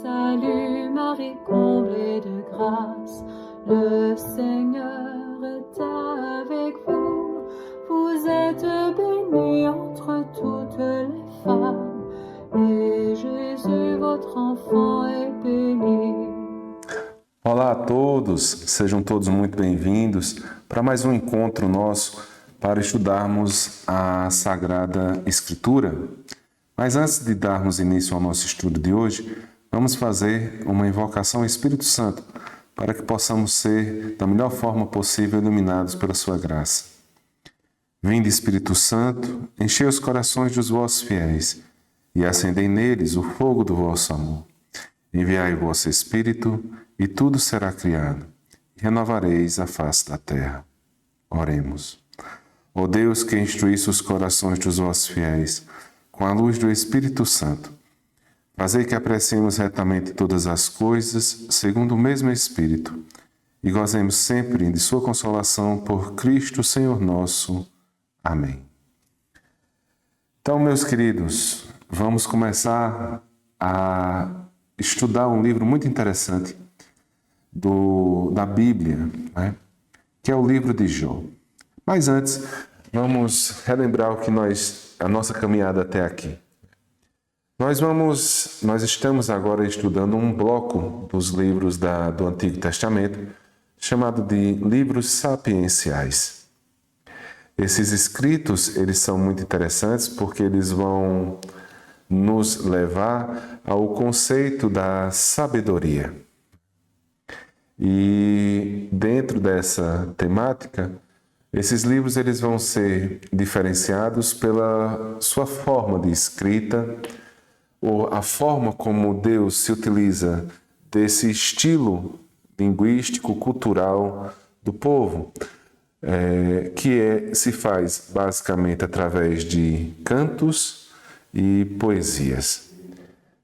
Salut Marie, comblée de grâce, le Seigneur est avec vous. Vous êtes bénie entre toutes les femmes, et Jésus, votre enfant, est béni. Olá a todos, sejam todos muito bem-vindos para mais um encontro nosso para estudarmos a Sagrada Escritura. Mas antes de darmos início ao nosso estudo de hoje, vamos fazer uma invocação ao Espírito Santo para que possamos ser da melhor forma possível iluminados pela sua graça. Vinde, Espírito Santo, enchei os corações dos vossos fiéis e acendei neles o fogo do vosso amor. Enviai o vosso Espírito e tudo será criado, e renovareis a face da terra. Oremos. Ó Deus, que instruísse os corações dos vossos fiéis com a luz do Espírito Santo, fazei que apreciemos retamente todas as coisas, segundo o mesmo Espírito, e gozemos sempre de sua consolação por Cristo, Senhor nosso. Amém. Então, meus queridos, vamos começar a estudar um livro muito interessante da Bíblia, né? Que é o livro de Jó. Mas antes, vamos relembrar a nossa caminhada até aqui. Nós estamos agora estudando um bloco dos livros do Antigo Testamento, chamado de livros sapienciais. Esses escritos, eles são muito interessantes porque eles vão nos levar ao conceito da sabedoria. E dentro dessa temática, esses livros eles vão ser diferenciados pela sua forma de escrita, ou a forma como Deus se utiliza desse estilo linguístico, cultural do povo, se faz basicamente através de cantos e poesias,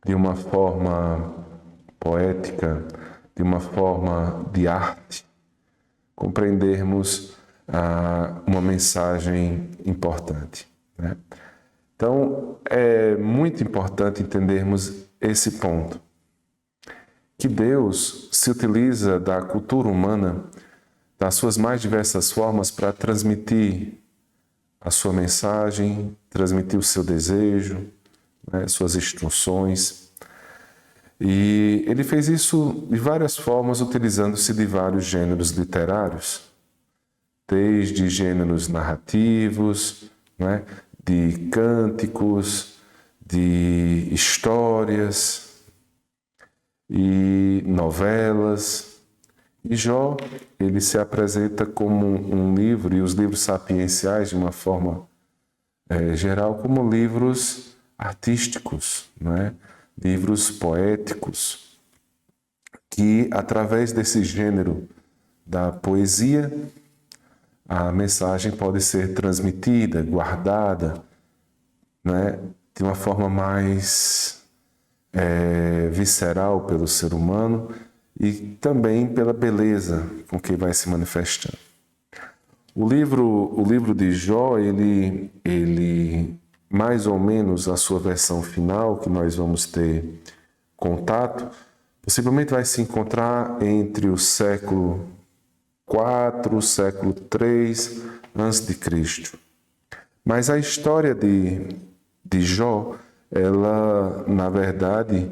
de uma forma poética, de uma forma de arte, compreendermos uma mensagem importante, né? Então, é muito importante entendermos esse ponto, que Deus se utiliza da cultura humana, das suas mais diversas formas, para transmitir a sua mensagem, transmitir o seu desejo, né, suas instruções. E ele fez isso de várias formas, utilizando-se de vários gêneros literários, desde gêneros narrativos, né, de cânticos, de histórias e novelas. E Jó, ele se apresenta como um livro, e os livros sapienciais, de uma forma geral, como livros artísticos, né? Livros poéticos, que através desse gênero da poesia, a mensagem pode ser transmitida, guardada, né, de uma forma mais visceral pelo ser humano e também pela beleza com que vai se manifestando. O livro de Jó, ele mais ou menos a sua versão final, que nós vamos ter contato, possivelmente vai se encontrar entre o século IV, século III a.C. Mas a história de Jó, ela, na verdade,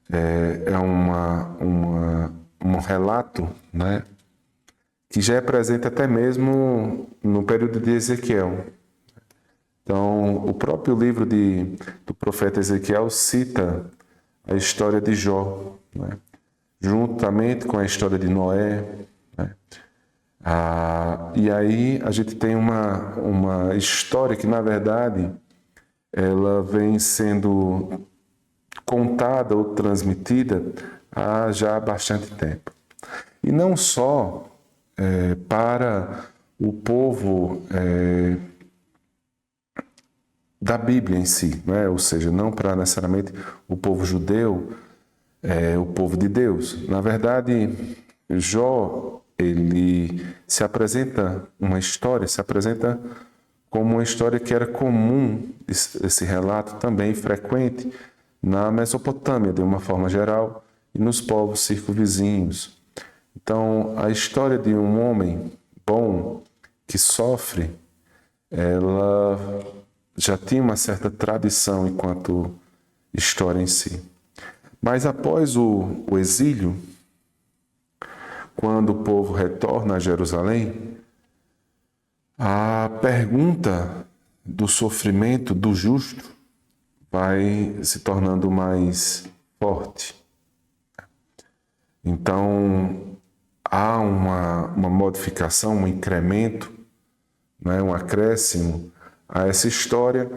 é um relato, né, que já é presente até mesmo no período de Ezequiel. Então, o próprio livro do profeta Ezequiel cita a história de Jó, né, juntamente com a história de Noé, né? E aí a gente tem uma história que, na verdade, ela vem sendo contada ou transmitida há já bastante tempo. E não só para o povo da Bíblia em si, né? Ou seja, não para necessariamente o povo judeu, o povo de Deus. Na verdade, Jó, ele se apresenta como uma história que era comum, esse relato também frequente na Mesopotâmia, de uma forma geral, e nos povos circunvizinhos. Então, a história de um homem bom que sofre, ela já tinha uma certa tradição enquanto história em si. Mas após o exílio, quando o povo retorna a Jerusalém, a pergunta do sofrimento do justo vai se tornando mais forte. Então, há uma modificação, um incremento, né, um acréscimo a essa história,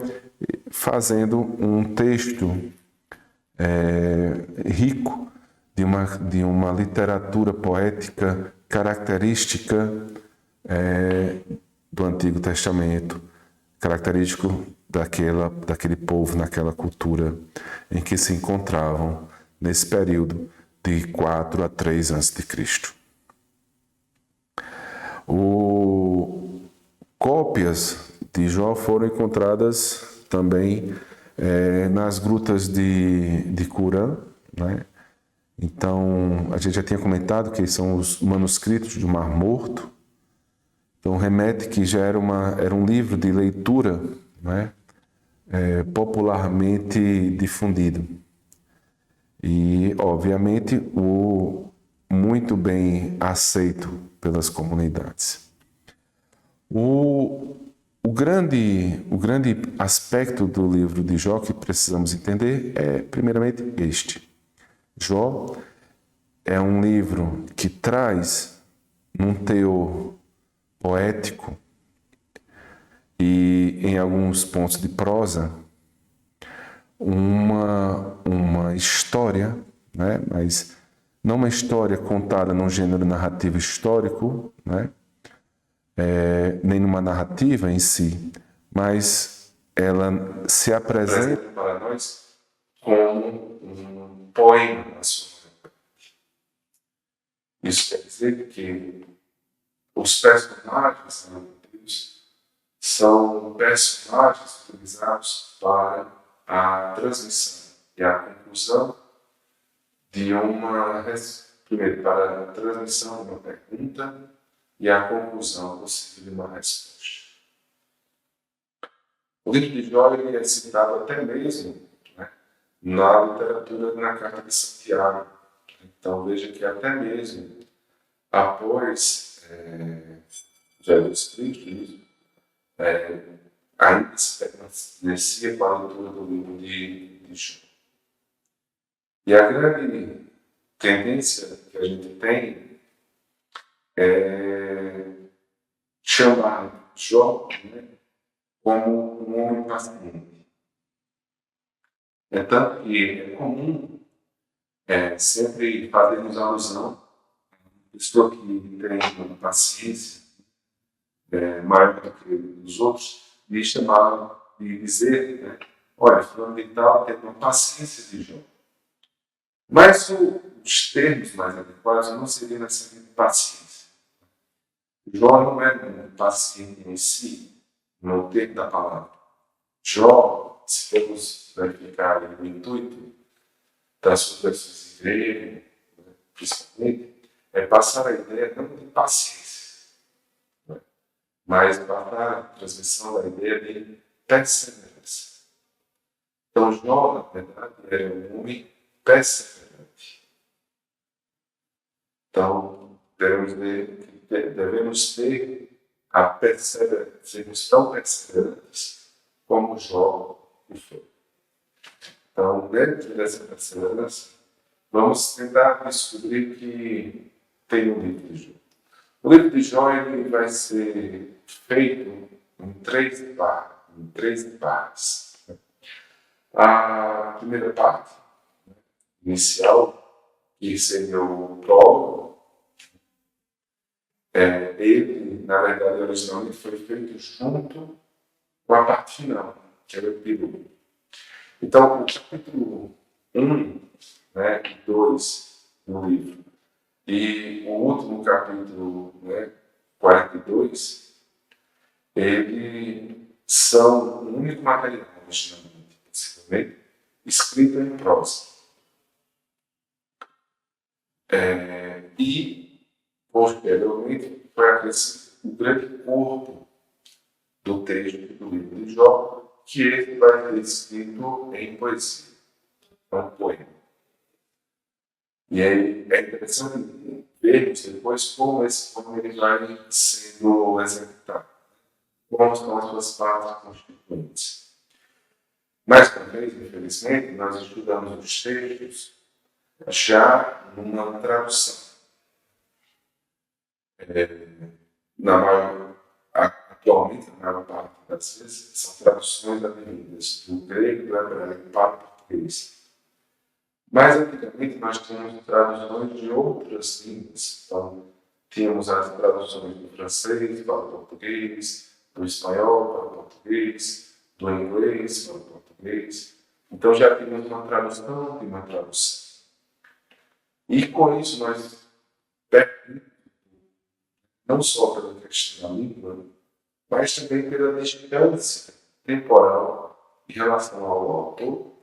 fazendo um texto rico de uma literatura poética característica do Antigo Testamento, característico daquele povo, naquela cultura em que se encontravam nesse período de 4 a 3 a.C. Cópias de Jó foram encontradas também nas grutas de Qumran, né? Então, a gente já tinha comentado que são os manuscritos do Mar Morto. Então, remete que já era um livro de leitura, né? Popularmente difundido. E, obviamente, muito bem aceito pelas comunidades. O grande aspecto do livro de Jó que precisamos entender é, primeiramente, este. Jó é um livro que traz, num teor poético e em alguns pontos de prosa, uma história, né? Mas não uma história contada num gênero narrativo histórico, né? Nem numa narrativa em si, mas ela se apresenta para nós como um poema nacional. Isso quer dizer que os personagens narrativos são personagens utilizados para a transmissão e a conclusão de primeiro, para a transmissão de uma pergunta e a conclusão possível de uma resposta. O livro de Jó é citado até mesmo, né, na literatura, na Carta de Santiago. Então veja que até mesmo após Jesus Cristo, ainda se permanecia com a leitura do livro de Jó. E a grande tendência que a gente tem é chamar Jó, né, como um homem paciente. É tanto que é comum sempre fazermos alusão a uma pessoa que tem uma paciência maior do que os outros, de chamar, de dizer, né, olha, fulano de tal tem uma paciência de Jó. Mas os termos mais adequados não seriam necessariamente paciência. Jó não é um paciente em si, no termo da palavra. Jó, se formos verificar o intuito das suas versões em grego, principalmente, é passar a ideia não de paciência, né, mas passar a transmissão da ideia de perseverança. Então, Jó, na verdade, era um homem perseverante. Então, devemos ter a perseverança, sermos tão perseverantes como Jó o foi. Então, dentro dessa perseverança, vamos tentar descobrir o que tem no livro de Jó. O livro de Jó ele vai ser feito em três partes. A primeira parte, inicial, que seria o prólogo, ele, na verdade, originalmente foi feito junto com a parte final, que é o epílogo. Então, o capítulo 1, né, e 2 do livro, e o último capítulo, né, 42, eles são um único material, originalmente, possivelmente, escrita em prosa. E, posteriormente, foi acrescido o grande corpo do texto do livro de Jó, que ele vai ter escrito em poesia, um poema. E aí é interessante vermos depois como esse poema ele vai sendo executado, como são as suas partes constituintes. Mais uma vez, infelizmente, nós estudamos os textos já numa tradução. Atualmente, na maior parte das vezes, são traduções advindas do grego e do hebraico para o português. Mas, antigamente, nós tínhamos traduções de outras línguas. Então, tínhamos as traduções do francês para o português, do espanhol para o português, do inglês para o português. Então, já tínhamos uma tradução de uma tradução. E, com isso, nós perdemos, não só pela questão da língua, mas também pela distância temporal em relação ao autor,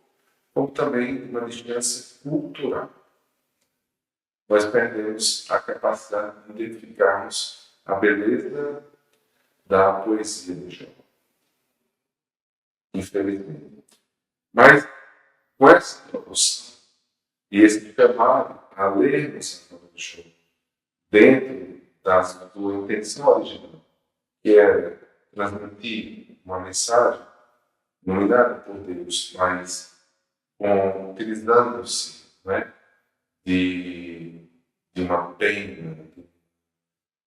como também uma distância cultural. Nós perdemos a capacidade de identificarmos a beleza da poesia de Jó. Infelizmente. Mas, com essa introdução e esse chamado a lermos a obra de Jó dentro da sua intenção original, que era transmitir uma mensagem iluminada por Deus, mas utilizando-se, né, de uma pena,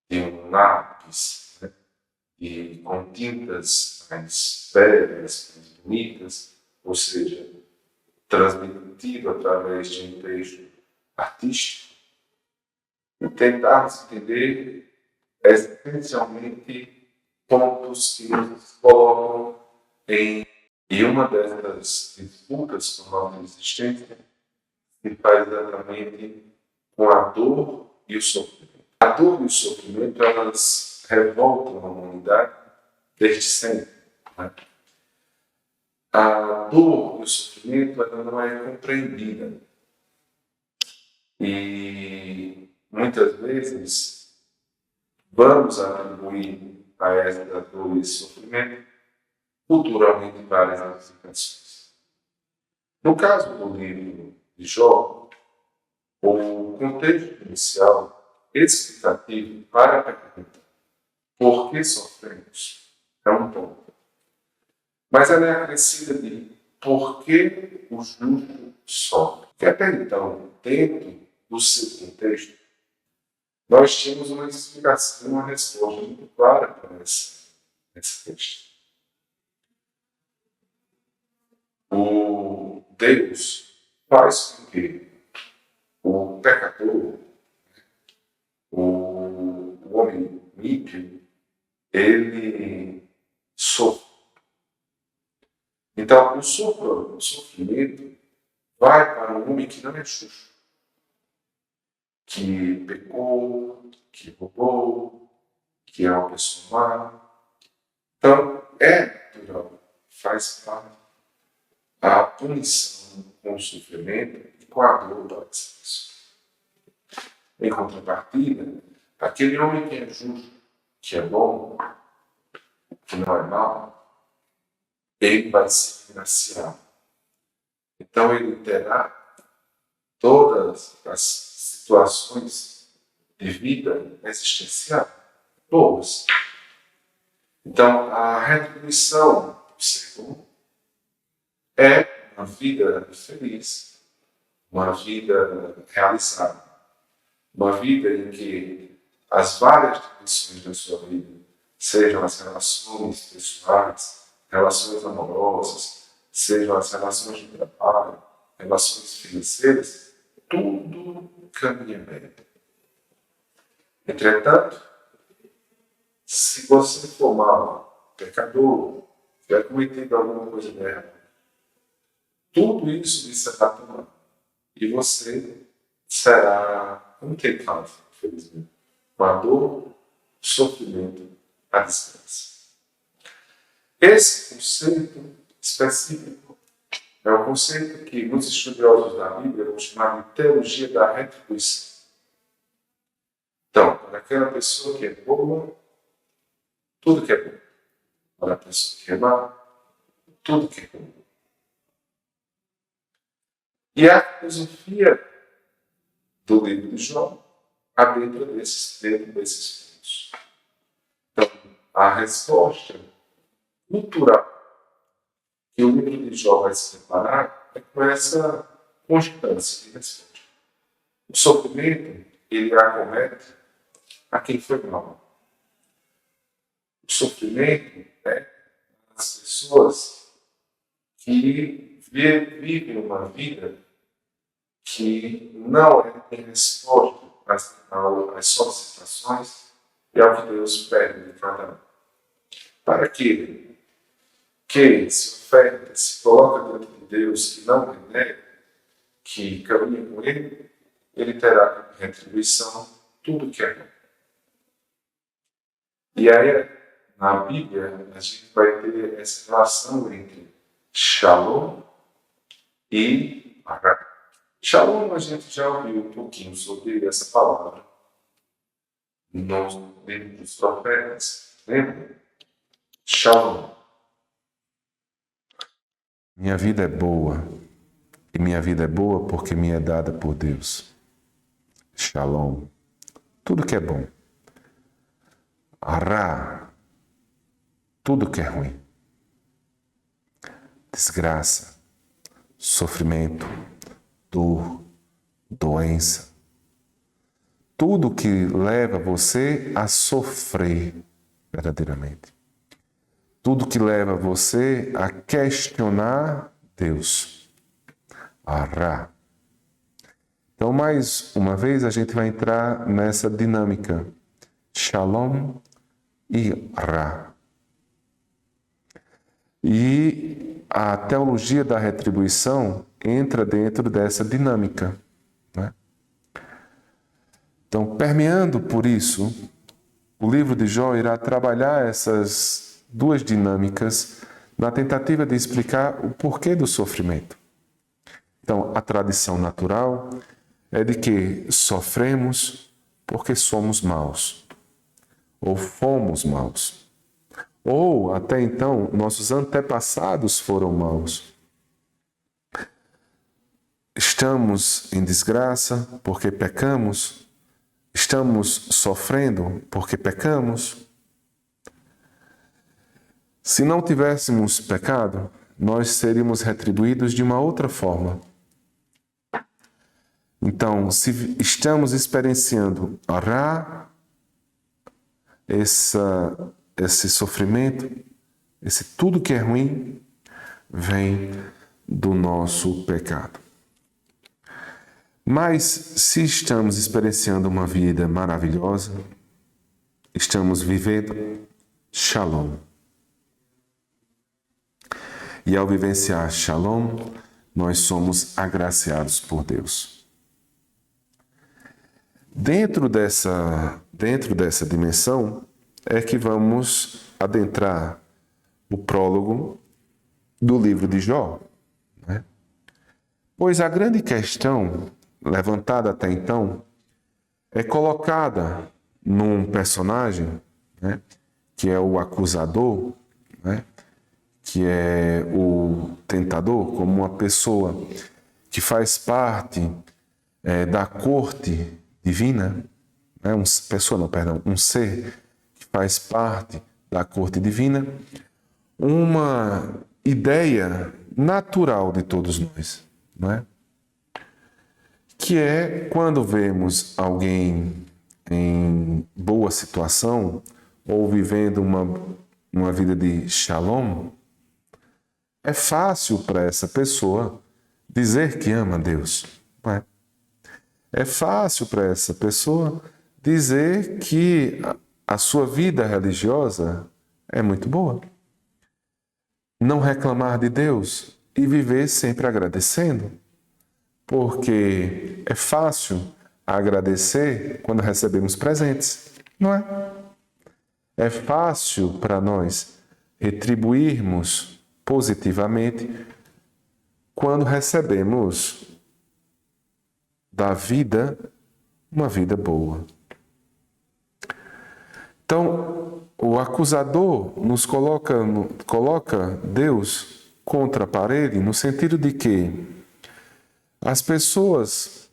de um lápis, né, com tintas mais belas, mais bonitas, ou seja, transmitido através de um texto artístico, e tentarmos entender essencialmente pontos que nos colocam em. E uma dessas disputas com a nossa existência se faz exatamente com a dor e o sofrimento. A dor e o sofrimento, elas revoltam a humanidade desde sempre. Né? A dor e o sofrimento, ela não é compreendida. E muitas vezes vamos atribuir a essa dor e sofrimento culturalmente várias ramificações. No caso do livro de Jó, o contexto inicial explicativo para a pergunta por que sofremos é um ponto. Mas ela é acrescida de por que o justo sofre. E até então, dentro do seu contexto, nós tínhamos uma explicação, uma resposta muito clara para esse texto. O Deus faz com que o pecador, o homem ímpio, ele sofra. Então, o sofrimento vai para um homem que não é justo, que pecou, que roubou, que é uma pessoa má. Então, é natural, faz parte a punição com o sofrimento e com a dor da pessoa. Em contrapartida, aquele homem que é justo, que é bom, que não é mau, ele vai ser financiado. Então ele terá todas as situações de vida existencial boas. Então a retribuição do ser bom é uma vida feliz, uma vida realizada, uma vida em que as várias dimensões da sua vida, sejam as relações pessoais, relações amorosas, sejam as relações de trabalho, relações financeiras, tudo caminha bem. Entretanto, se você for mal, pecador, tiver cometido alguma coisa errada, tudo isso lhe será tomado. E você será contemplado, infelizmente, com a dor, o sofrimento, a desgraça. Esse conceito específico É um conceito que muitos estudiosos da Bíblia vão chamar de teologia da retribuição. Então, para aquela pessoa que é boa, tudo que é bom. Para a pessoa que é má, tudo que é bom. E a filosofia do livro de Jó adentra dentro desses pontos. Então, a resposta cultural que o livro de Jó vai se preparar é com essa constância de resposta. O sofrimento, ele acomete a quem foi mal. O sofrimento é as pessoas que vivem uma vida que não é em resposta às solicitações e ao que Deus pede de cada um. Para aquele que se oferta, se coloca diante de Deus e não renega, que caminha com Ele, ele terá como retribuição tudo que é bom. E aí, na Bíblia, a gente vai ter essa relação entre Shalom e Ará. Shalom, a gente já ouviu um pouquinho sobre essa palavra no livro dos profetas. Lembra? Shalom. Minha vida é boa, e minha vida é boa porque me é dada por Deus. Shalom. Tudo que é bom. Ará. Tudo que é ruim. Desgraça, sofrimento, dor, doença. Tudo que leva você a sofrer verdadeiramente. Tudo que leva você a questionar Deus. Ará. Então, mais uma vez, a gente vai entrar nessa dinâmica. Shalom e Ra. E a teologia da retribuição entra dentro dessa dinâmica. Né? Então, permeando por isso, o livro de Jó irá trabalhar essas duas dinâmicas na tentativa de explicar o porquê do sofrimento. Então, a tradição natural é de que sofremos porque somos maus, ou fomos maus. Ou, até então, nossos antepassados foram maus. Estamos em desgraça porque pecamos. Estamos sofrendo porque pecamos. Se não tivéssemos pecado, nós seríamos retribuídos de uma outra forma. Então, se estamos experienciando esse sofrimento, esse tudo que é ruim, vem do nosso pecado. Mas se estamos experienciando uma vida maravilhosa, estamos vivendo Shalom. E ao vivenciar Shalom, nós somos agraciados por Deus. Dentro dessa dimensão é que vamos adentrar o prólogo do livro de Jó. Né? Pois a grande questão levantada até então é colocada num personagem, né, que é o acusador, né, que é o tentador, como uma pessoa que faz parte da corte divina, né, um ser que faz parte da corte divina, uma ideia natural de todos nós, não é? Que é quando vemos alguém em boa situação ou vivendo uma vida de shalom, é fácil para essa pessoa dizer que ama Deus. Não é? É fácil para essa pessoa dizer que a sua vida religiosa é muito boa. Não reclamar de Deus e viver sempre agradecendo. Porque é fácil agradecer quando recebemos presentes, não é? É fácil para nós retribuirmos positivamente quando recebemos da vida uma vida boa. Então, o acusador nos coloca Deus contra a parede, no sentido de que as pessoas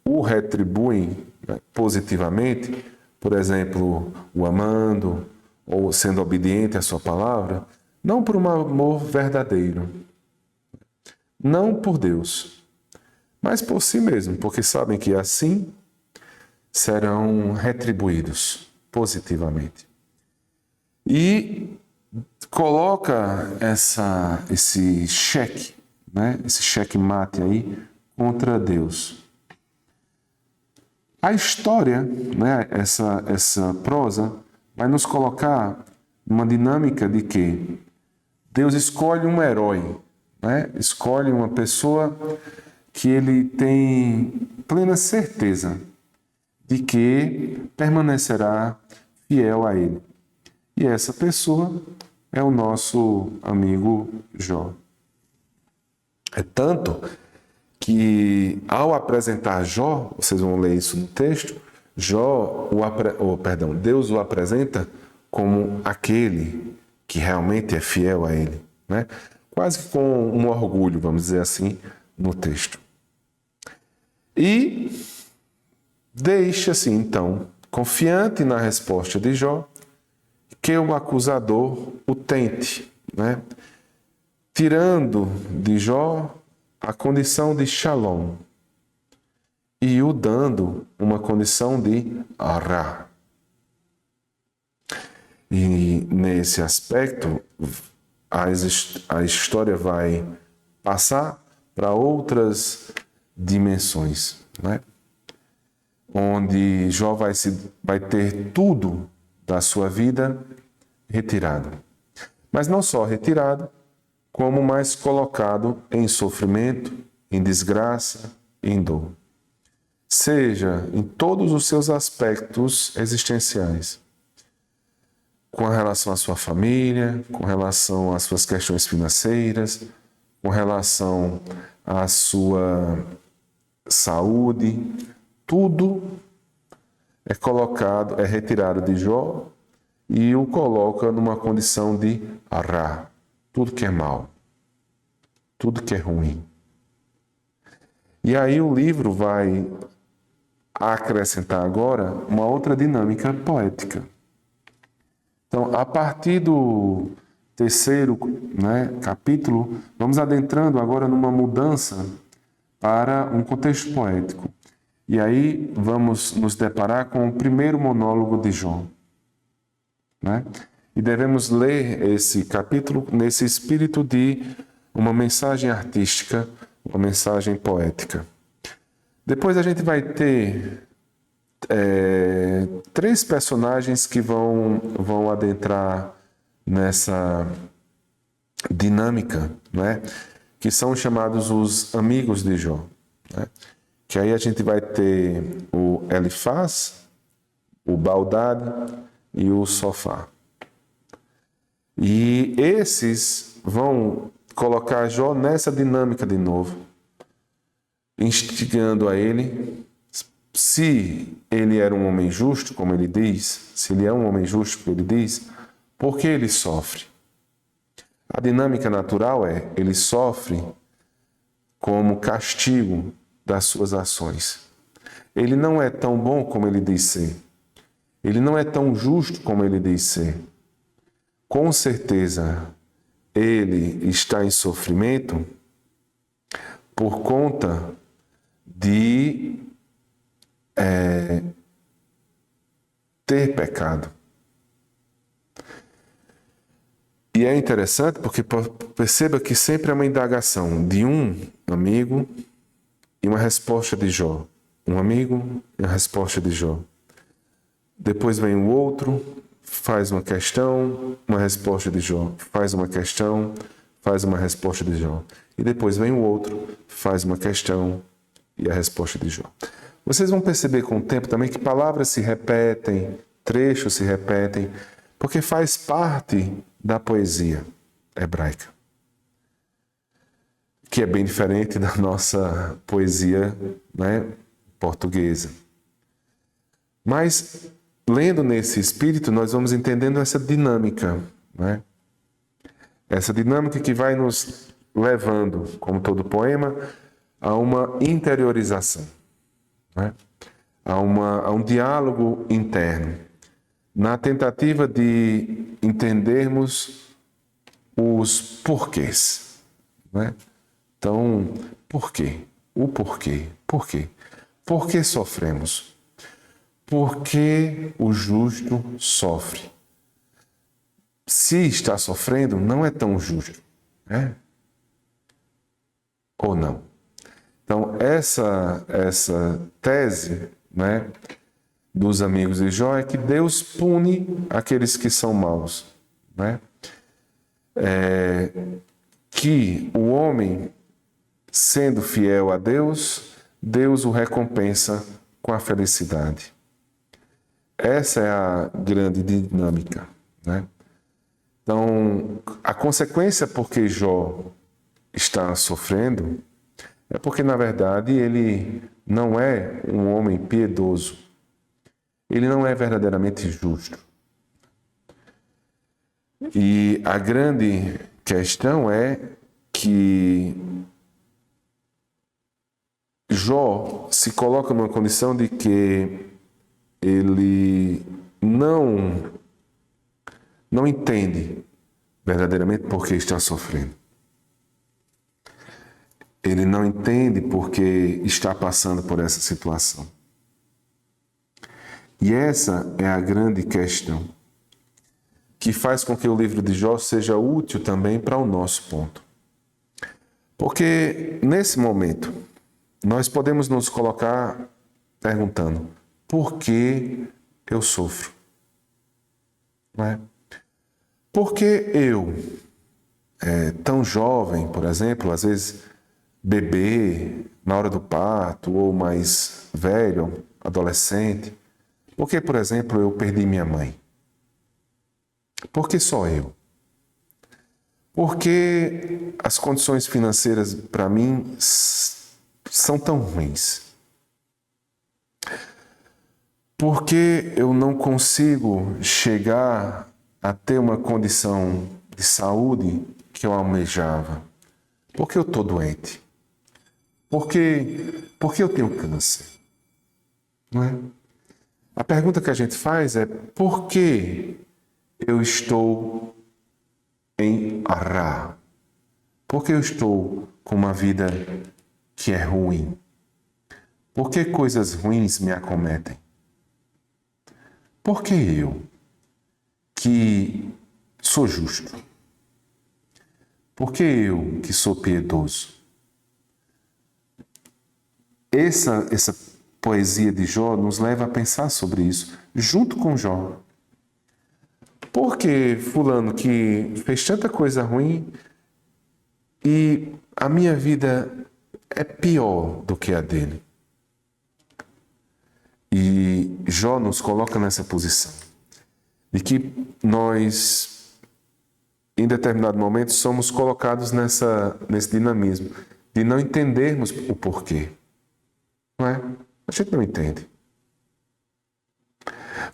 o retribuem, né, positivamente, por exemplo, o amando ou sendo obediente à sua palavra, não por um amor verdadeiro, não por Deus, mas por si mesmo, porque sabem que assim serão retribuídos positivamente. E coloca esse cheque, né, esse cheque-mate aí contra Deus. A história, né, essa prosa, vai nos colocar numa dinâmica de que Deus escolhe um herói, né? Escolhe uma pessoa que ele tem plena certeza de que permanecerá fiel a ele. E essa pessoa é o nosso amigo Jó. É tanto que, ao apresentar Jó, vocês vão ler isso no texto, Deus o apresenta como aquele que realmente é fiel a ele, né? Quase que com um orgulho, vamos dizer assim, no texto. E deixa-se, então, confiante na resposta de Jó, que o acusador o tente, né? Tirando de Jó a condição de Shalom e o dando uma condição de Ará. E nesse aspecto, a história vai passar para outras dimensões, né? Onde Jó vai ter tudo da sua vida retirado. Mas não só retirado, como mais colocado em sofrimento, em desgraça, em dor. Seja em todos os seus aspectos existenciais. Com relação à sua família, com relação às suas questões financeiras, com relação à sua saúde, tudo é retirado de Jó e o coloca numa condição de Ará. Tudo que é mal, tudo que é ruim. E aí o livro vai acrescentar agora uma outra dinâmica poética. Então, a partir do terceiro, né, capítulo, vamos adentrando agora numa mudança para um contexto poético. E aí vamos nos deparar com o primeiro monólogo de Jó, né? E devemos ler esse capítulo nesse espírito de uma mensagem artística, uma mensagem poética. Depois a gente vai ter três personagens que vão adentrar nessa dinâmica, né? Que são chamados os amigos de Jó, né? Que aí a gente vai ter o Elifaz, o Baldade e o Sofá. E esses vão colocar Jó nessa dinâmica de novo, instigando a ele, se ele era um homem justo, como ele diz, se ele é um homem justo, como ele diz, por que ele sofre? A dinâmica natural é, ele sofre como castigo das suas ações. Ele não é tão bom como ele diz ser. Ele não é tão justo como ele diz ser. Com certeza, ele está em sofrimento por conta de ter pecado. E é interessante porque perceba que sempre é uma indagação de um amigo e uma resposta de Jó. Um amigo e a resposta de Jó. Depois vem o outro, faz uma questão, uma resposta de Jó. Faz uma questão, faz uma resposta de Jó. E depois vem o outro, faz uma questão e a resposta de Jó. Vocês vão perceber com o tempo também que palavras se repetem, trechos se repetem, porque faz parte da poesia hebraica. que é bem diferente da nossa poesia, né, portuguesa. Mas, lendo nesse espírito, nós vamos entendendo essa dinâmica, né? Essa dinâmica que vai nos levando, como todo poema, a uma interiorização, né? A um diálogo interno, na tentativa de entendermos os porquês, né? Então, por quê? O porquê? Por quê? Por que sofremos? Por que o justo sofre? Se está sofrendo, não é tão justo, né? Ou não? Então, essa tese, né, dos amigos de Jó é que Deus pune aqueles que são maus, né? Que o homem, sendo fiel a Deus, Deus o recompensa com a felicidade. Essa é a grande dinâmica, né? Então, a consequência porque Jó está sofrendo é porque, na verdade, ele não é um homem piedoso. Ele não é verdadeiramente justo. E a grande questão é que Jó se coloca numa condição de que ele não entende verdadeiramente por que está sofrendo. Ele não entende por que está passando por essa situação. E essa é a grande questão que faz com que o livro de Jó seja útil também para o nosso ponto. Porque nesse momento nós podemos nos colocar perguntando: por que eu sofro? Não é? Por que eu, tão jovem, por exemplo, às vezes bebê, na hora do parto, ou mais velho, adolescente, por que, por exemplo, eu perdi minha mãe? Por que só eu? Por que as condições financeiras para mim são tão ruins? Por que eu não consigo chegar a ter uma condição de saúde que eu almejava? Por que eu estou doente? Por que eu tenho câncer? Não é? A pergunta que a gente faz é: por que eu estou em Ará? Por que eu estou com uma vida que é ruim? Por que coisas ruins me acometem? Por que eu, que sou justo? Por que eu, que sou piedoso? Essa poesia de Jó nos leva a pensar sobre isso, junto com Jó. Por que fulano que fez tanta coisa ruim e a minha vida é pior do que a dele? E Jó nos coloca nessa posição de que nós, em determinado momento, somos colocados nesse dinamismo de não entendermos o porquê. Não é? A gente não entende.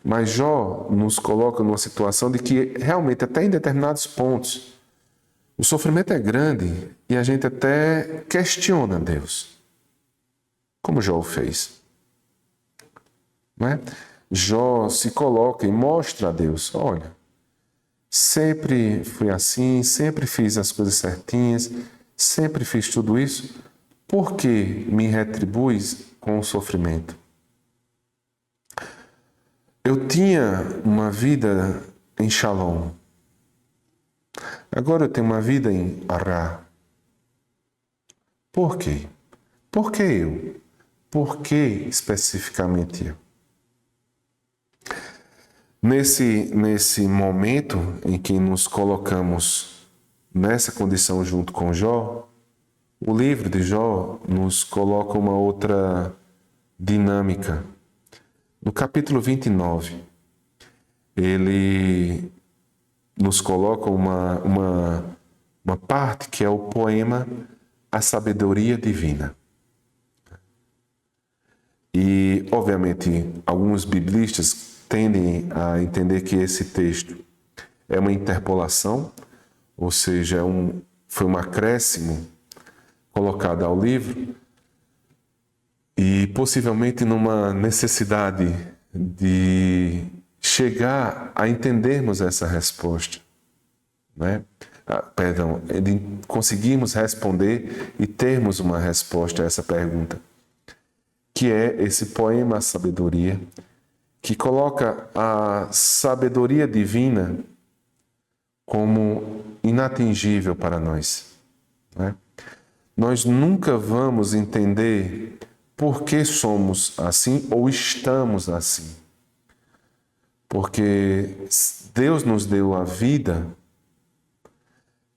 Mas Jó nos coloca numa situação de que realmente, até em determinados pontos, o sofrimento é grande e a gente até questiona Deus, como Jó o fez. Não é? Jó se coloca e mostra a Deus: olha, sempre fui assim, sempre fiz as coisas certinhas, sempre fiz tudo isso, por que me retribuis com o sofrimento? Eu tinha uma vida em Shalom, agora eu tenho uma vida em Ará. Por quê? Por que eu? Por que especificamente eu? Nesse momento em que nos colocamos nessa condição junto com Jó, o livro de Jó nos coloca uma outra dinâmica. No capítulo 29, ele nos coloca uma parte que é o poema a sabedoria divina. E, obviamente, alguns biblistas tendem a entender que esse texto é uma interpolação, ou seja, foi um acréscimo colocado ao livro e possivelmente numa necessidade de chegar a entendermos essa resposta, né? De conseguirmos responder e termos uma resposta a essa pergunta, que é esse poema A Sabedoria, que coloca a sabedoria divina como inatingível para nós, né? Nós nunca vamos entender por que somos assim ou estamos assim. Porque Deus nos deu a vida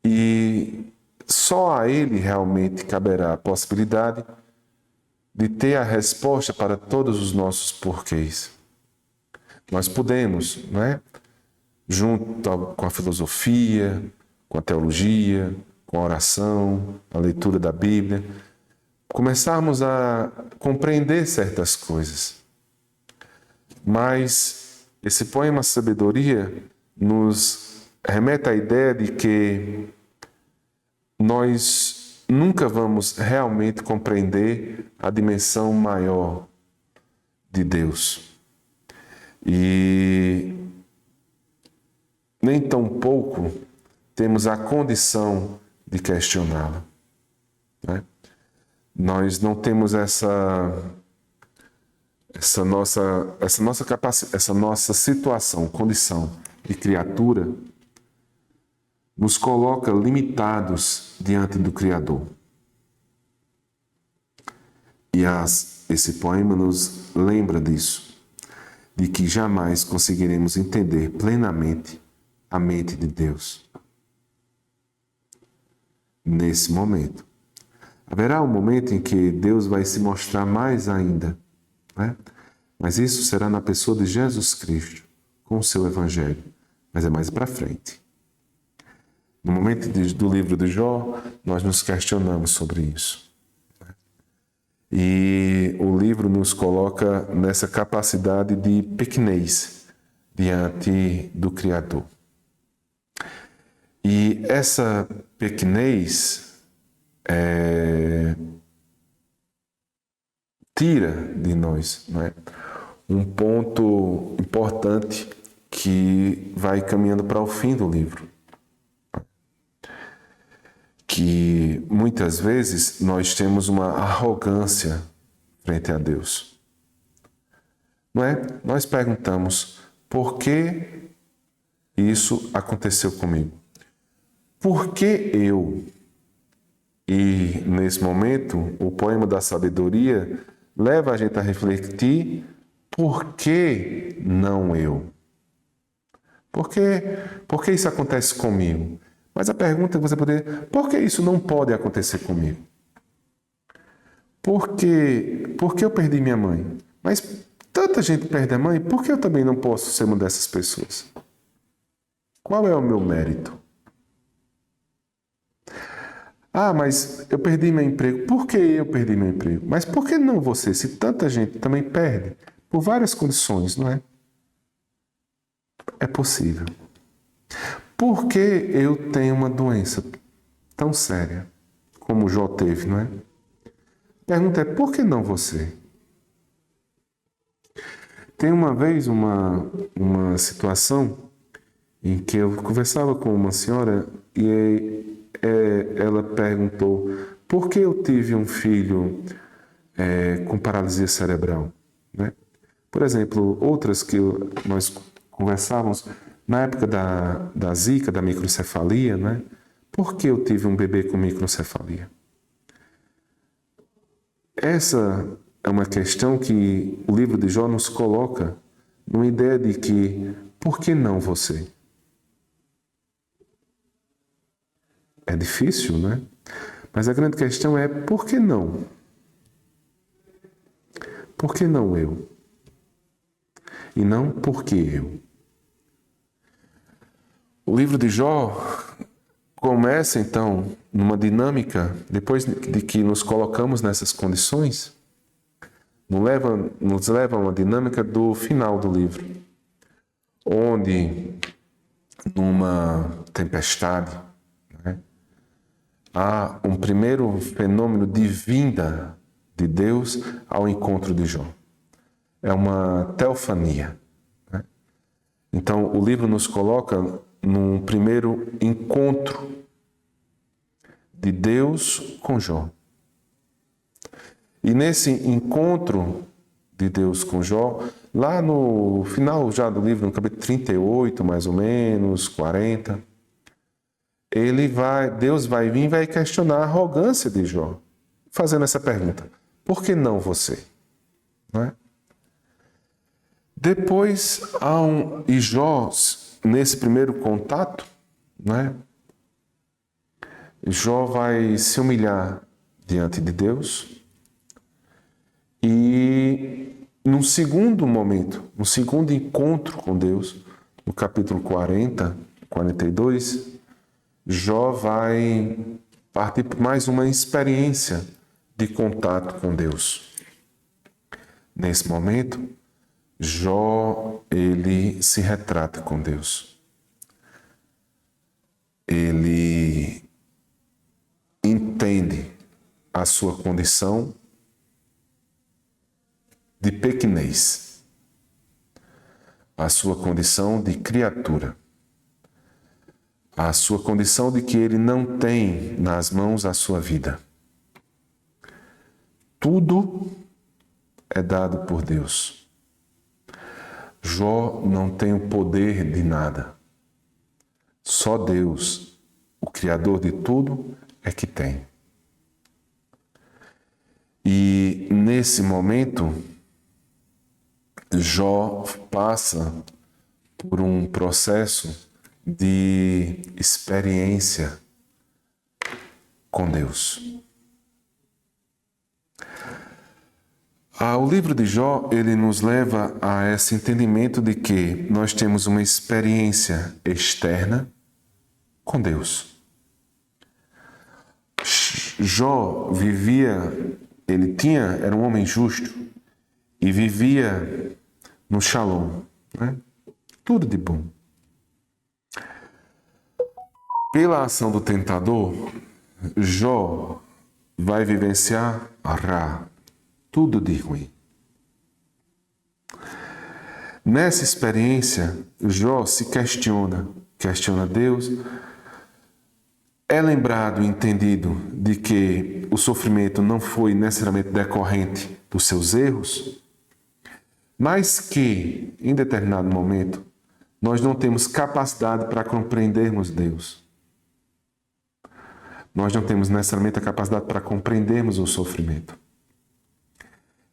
e só a Ele realmente caberá a possibilidade de ter a resposta para todos os nossos porquês. Nós podemos, não é? Junto com a filosofia, com a teologia, com a oração, a leitura da Bíblia, começarmos a compreender certas coisas. Mas esse poema Sabedoria nos remete à ideia de que nós nunca vamos realmente compreender a dimensão maior de Deus. E nem tão pouco temos a condição de questioná-la, né? Nós não temos essa nossa situação, condição de criatura, nos coloca limitados diante do Criador. E esse poema nos lembra disso, de que jamais conseguiremos entender plenamente a mente de Deus. Nesse momento. Haverá um momento em que Deus vai se mostrar mais ainda, né? Mas isso será na pessoa de Jesus Cristo, com o seu Evangelho. Mas é mais para frente. No momento do livro de Jó, nós nos questionamos sobre isso. E o livro nos coloca nessa capacidade de pequenez diante do Criador. E essa pequenez tira de nós, não é? Um ponto importante que vai caminhando para o fim do livro. Que muitas vezes nós temos uma arrogância frente a Deus. Não é? Nós perguntamos, por que isso aconteceu comigo? Por que eu? E nesse momento, o poema da sabedoria leva a gente a refletir, por que não eu? Por que isso acontece comigo? Mas a pergunta que você poderia, por que isso não pode acontecer comigo? Por que eu perdi minha mãe? Mas tanta gente perde a mãe, por que eu também não posso ser uma dessas pessoas? Qual é o meu mérito? Ah, mas eu perdi meu emprego. Por que eu perdi meu emprego? Mas por que não você, se tanta gente também perde? Por várias condições, não é? É possível. Por que eu tenho uma doença tão séria como Jó teve, não é? A pergunta é, por que não você? Tem uma vez uma situação em que eu conversava com uma senhora e ela perguntou, por que eu tive um filho com paralisia cerebral? Né? Por exemplo, outras que nós conversávamos, na época da zika, da microcefalia, né? Por que eu tive um bebê com microcefalia? Essa é uma questão que o livro de Jó nos coloca numa ideia de que, por que não você? É difícil, né? Mas a grande questão é, por que não? Por que não eu? E não por que eu? O livro de Jó começa então numa dinâmica, depois de que nos colocamos nessas condições, nos leva a uma dinâmica do final do livro, onde numa tempestade, né, há um primeiro fenômeno de vinda de Deus ao encontro de Jó. É uma teofania, né? Então o livro nos coloca num primeiro encontro de Deus com Jó. E nesse encontro de Deus com Jó, lá no final já do livro, no capítulo 38, mais ou menos, 40, Deus vai vir e vai questionar a arrogância de Jó, fazendo essa pergunta: por que não você? Não é? Depois, e Jó, nesse primeiro contato, né, Jó vai se humilhar diante de Deus e, num segundo momento, um segundo encontro com Deus, no capítulo 40, 42, Jó vai partir por mais uma experiência de contato com Deus. Nesse momento, Jó, ele se retrata com Deus. Ele entende a sua condição de pequenez, a sua condição de criatura, a sua condição de que ele não tem nas mãos a sua vida. Tudo é dado por Deus. Jó não tem o poder de nada. Só Deus, o Criador de tudo, é que tem. E nesse momento, Jó passa por um processo de experiência com Deus. O livro de Jó, ele nos leva a esse entendimento de que nós temos uma experiência externa com Deus. Jó era um homem justo e vivia no shalom, né? Tudo de bom. Pela ação do tentador, Jó vai vivenciar Ra, tudo de ruim. Nessa experiência, Jó se questiona Deus, é lembrado e entendido de que o sofrimento não foi necessariamente decorrente dos seus erros, mas que, em determinado momento, nós não temos capacidade para compreendermos Deus. Nós não temos necessariamente a capacidade para compreendermos o sofrimento.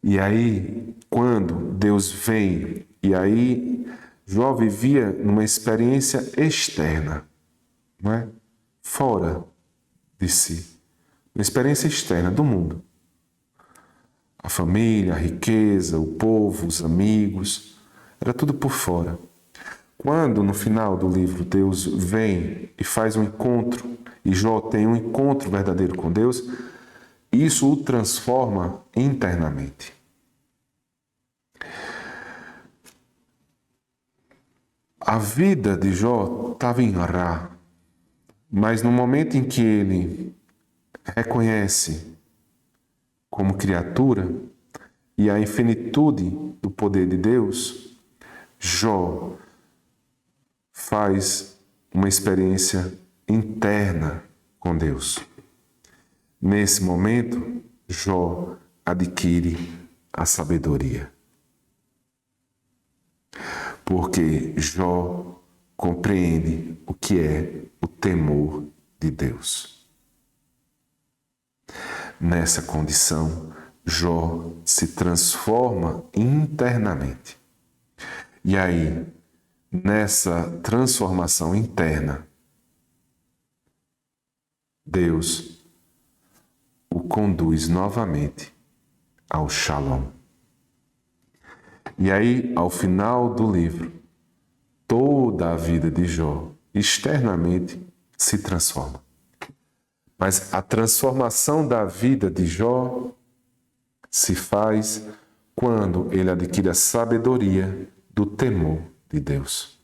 E aí, quando Deus vem, e aí Jó vivia numa experiência externa, não é? Fora de si, uma experiência externa do mundo. A família, a riqueza, o povo, os amigos, era tudo por fora. Quando, no final do livro, Deus vem e faz um encontro, e Jó tem um encontro verdadeiro com Deus, isso o transforma internamente. A vida de Jó estava em Ra, mas no momento em que ele reconhece como criatura e a infinitude do poder de Deus, Jó faz uma experiência interna com Deus. Nesse momento, Jó adquire a sabedoria. Porque Jó compreende o que é o temor de Deus. Nessa condição, Jó se transforma internamente. E aí, nessa transformação interna, Deus o conduz novamente ao Shalom. E aí, ao final do livro, toda a vida de Jó, externamente, se transforma. Mas a transformação da vida de Jó se faz quando ele adquire a sabedoria do temor de Deus.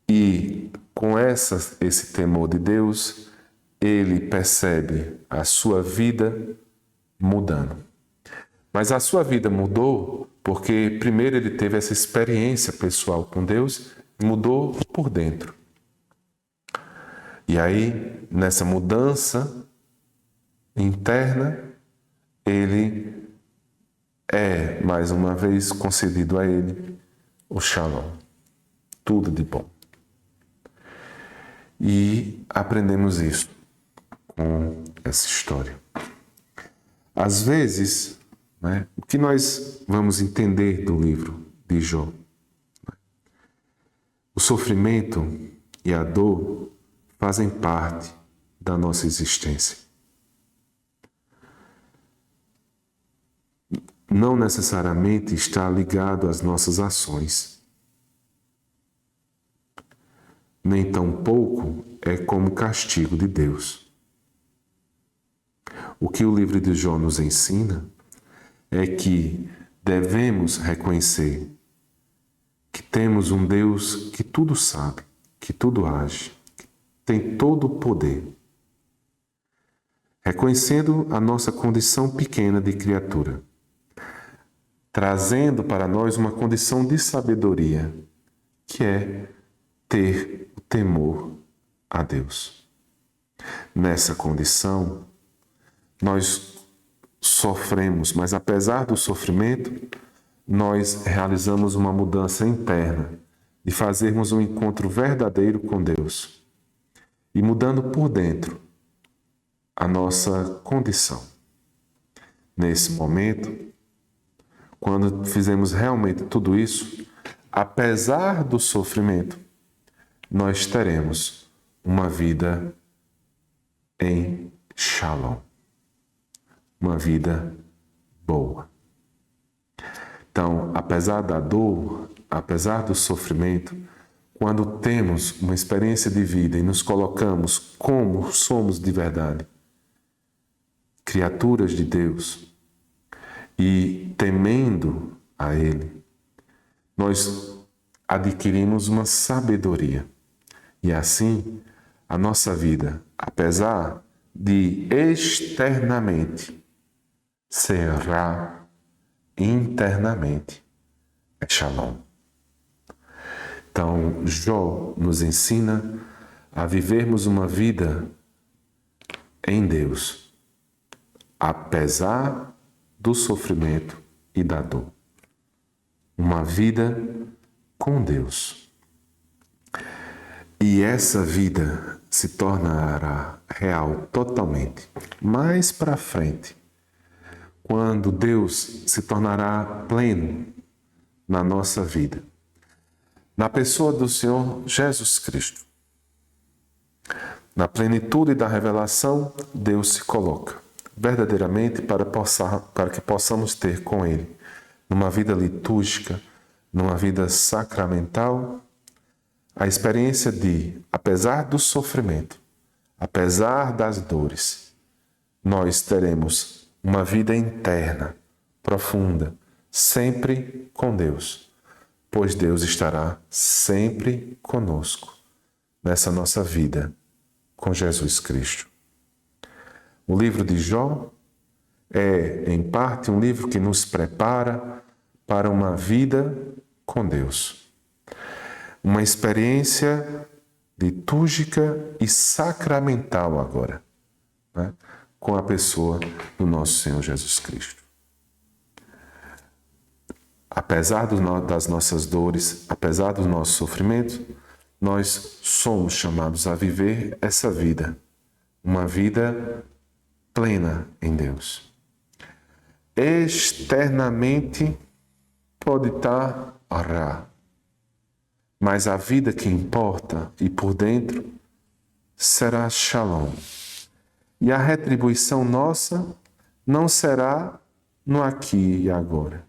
E com esse temor de Deus, ele percebe a sua vida mudando. Mas a sua vida mudou porque primeiro ele teve essa experiência pessoal com Deus e mudou por dentro. E aí, nessa mudança interna, ele é, mais uma vez, concedido a ele o Shalom. Tudo de bom. E aprendemos isso com essa história. Às vezes, o que nós vamos entender do livro de Jó? O sofrimento e a dor fazem parte da nossa existência. Não necessariamente está ligado às nossas ações. Nem tampouco é como castigo de Deus. O que o livro de Jó nos ensina é que devemos reconhecer que temos um Deus que tudo sabe, que tudo age, que tem todo o poder. Reconhecendo a nossa condição pequena de criatura, trazendo para nós uma condição de sabedoria, que é ter o temor a Deus. Nessa condição, nós sofremos, mas apesar do sofrimento, nós realizamos uma mudança interna, de fazermos um encontro verdadeiro com Deus e mudando por dentro a nossa condição. Nesse momento, quando fizemos realmente tudo isso, apesar do sofrimento, nós teremos uma vida em Shalom, uma vida boa. Então, apesar da dor, apesar do sofrimento, quando temos uma experiência de vida e nos colocamos como somos de verdade, criaturas de Deus, e temendo a Ele, nós adquirimos uma sabedoria. E assim, a nossa vida, apesar de externamente, será internamente Shalom. Então, Jó nos ensina a vivermos uma vida em Deus, apesar do sofrimento e da dor. Uma vida com Deus. E essa vida se tornará real totalmente mais para frente, quando Deus se tornará pleno na nossa vida, na pessoa do Senhor Jesus Cristo. Na plenitude da revelação, Deus se coloca verdadeiramente para que possamos ter com Ele, numa vida litúrgica, numa vida sacramental, a experiência de, apesar do sofrimento, apesar das dores, nós teremos uma vida interna, profunda, sempre com Deus, pois Deus estará sempre conosco nessa nossa vida com Jesus Cristo. O livro de Jó é, em parte, um livro que nos prepara para uma vida com Deus. Uma experiência litúrgica e sacramental agora, com a pessoa do nosso Senhor Jesus Cristo. Apesar das nossas dores, apesar do nosso sofrimento, nós somos chamados a viver essa vida, uma vida plena em Deus. Externamente pode estar Ará, mas a vida que importa e por dentro será Shalom. E a retribuição nossa não será no aqui e agora,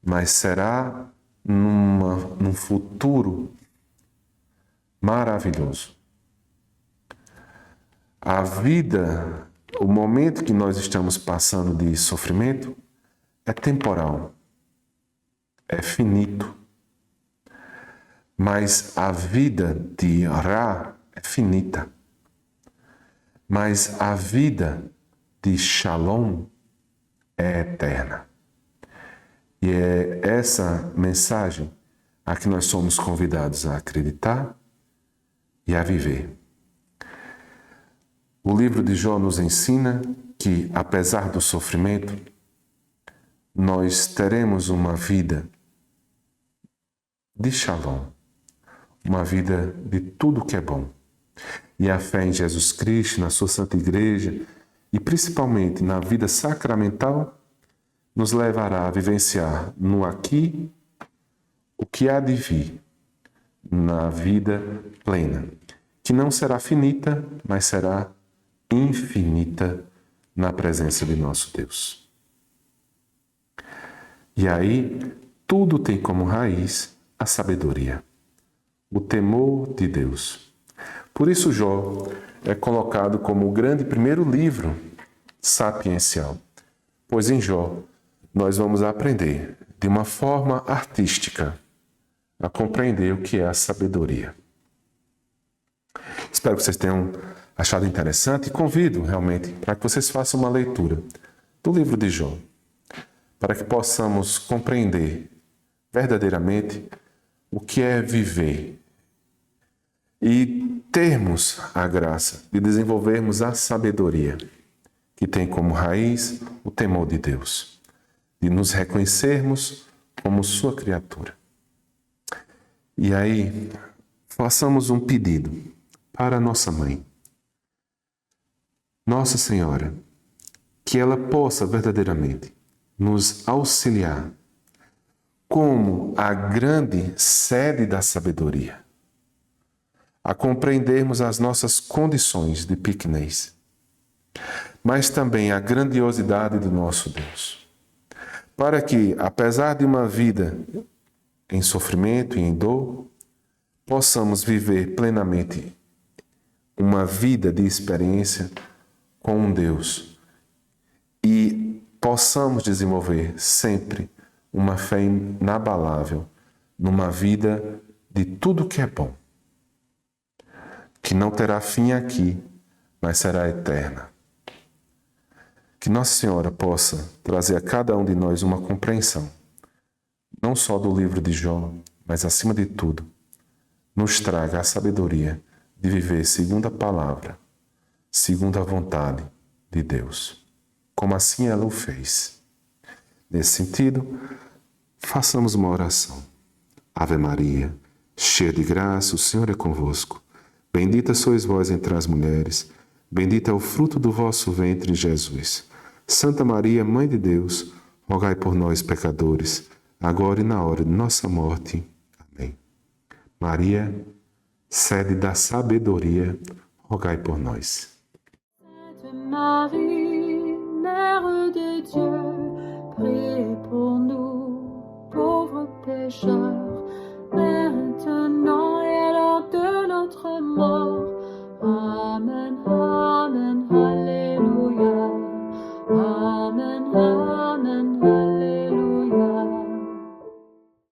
mas será num futuro maravilhoso, A vida, o momento que nós estamos passando de sofrimento é temporal, é finito. Mas a vida de Ra é finita. Mas a vida de Shalom é eterna. E é essa mensagem a que nós somos convidados a acreditar e a viver. O livro de Jó nos ensina que, apesar do sofrimento, nós teremos uma vida de Shalom, uma vida de tudo que é bom. E a fé em Jesus Cristo, na sua Santa Igreja e principalmente na vida sacramental, nos levará a vivenciar no aqui o que há de vir, na vida plena, que não será finita, mas será infinita na presença de nosso Deus. E aí, tudo tem como raiz a sabedoria, o temor de Deus. Por isso Jó é colocado como o grande primeiro livro sapiencial, pois em Jó nós vamos aprender de uma forma artística a compreender o que é a sabedoria. Espero que vocês tenham achado interessante e convido realmente para que vocês façam uma leitura do livro de Jó, para que possamos compreender verdadeiramente o que é viver e termos a graça de desenvolvermos a sabedoria, que tem como raiz o temor de Deus, de nos reconhecermos como sua criatura. E aí, façamos um pedido para a nossa mãe. Nossa Senhora, que ela possa verdadeiramente nos auxiliar como a grande sede da sabedoria, a compreendermos as nossas condições de pequenez, mas também a grandiosidade do nosso Deus, para que, apesar de uma vida em sofrimento e em dor, possamos viver plenamente uma vida de experiência com um Deus e possamos desenvolver sempre uma fé inabalável numa vida de tudo que é bom, que não terá fim aqui, mas será eterna. Que Nossa Senhora possa trazer a cada um de nós uma compreensão, não só do livro de Jó, mas acima de tudo, nos traga a sabedoria de viver segundo a palavra, segundo a vontade de Deus, como assim ela o fez. Nesse sentido, façamos uma oração. Ave Maria, cheia de graça, o Senhor é convosco. Bendita sois vós entre as mulheres, bendito é o fruto do vosso ventre, Jesus. Santa Maria, Mãe de Deus, rogai por nós, pecadores, agora e na hora de nossa morte. Amém. Maria, sede da sabedoria, rogai por nós. Sainte Marie, Mère de Dieu, priez pour nous, pauvres pécheurs,